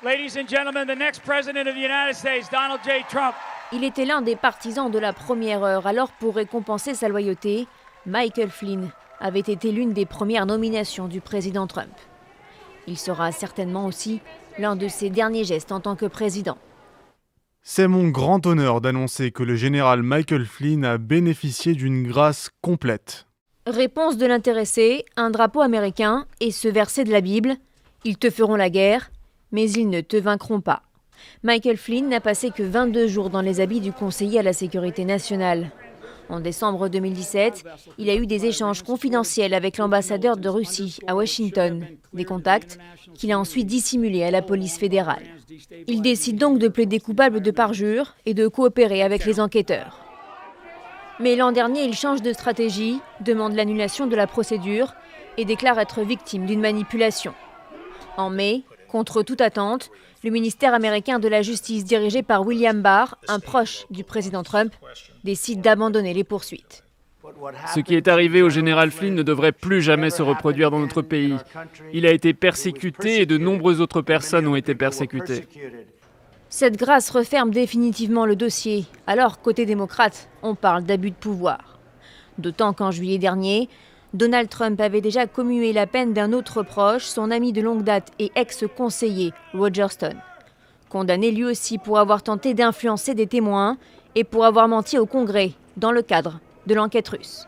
Ladies and gentlemen, the next president of the United States, Donald J. Trump. Il était l'un des partisans de la première heure. Alors, pour récompenser sa loyauté, Michael Flynn avait été l'une des premières nominations du président Trump. Il sera certainement aussi l'un de ses derniers gestes en tant que président. C'est mon grand honneur d'annoncer que le général Michael Flynn a bénéficié d'une grâce complète. Réponse de l'intéressé, un drapeau américain et ce verset de la Bible. Ils te feront la guerre, mais ils ne te vaincront pas. Michael Flynn n'a passé que 22 jours dans les habits du conseiller à la sécurité nationale. En décembre 2017, il a eu des échanges confidentiels avec l'ambassadeur de Russie à Washington, des contacts qu'il a ensuite dissimulés à la police fédérale. Il décide donc de plaider coupable de parjure et de coopérer avec les enquêteurs. Mais l'an dernier, il change de stratégie, demande l'annulation de la procédure et déclare être victime d'une manipulation. En mai, contre toute attente, le ministère américain de la Justice dirigé par William Barr, un proche du président Trump, décide d'abandonner les poursuites. Ce qui est arrivé au général Flynn ne devrait plus jamais se reproduire dans notre pays. Il a été persécuté et de nombreuses autres personnes ont été persécutées. Cette grâce referme définitivement le dossier. Alors, côté démocrate, on parle d'abus de pouvoir. D'autant qu'en juillet dernier, Donald Trump avait déjà commué la peine d'un autre proche, son ami de longue date et ex-conseiller, Roger Stone. Condamné lui aussi pour avoir tenté d'influencer des témoins et pour avoir menti au Congrès dans le cadre de l'enquête russe.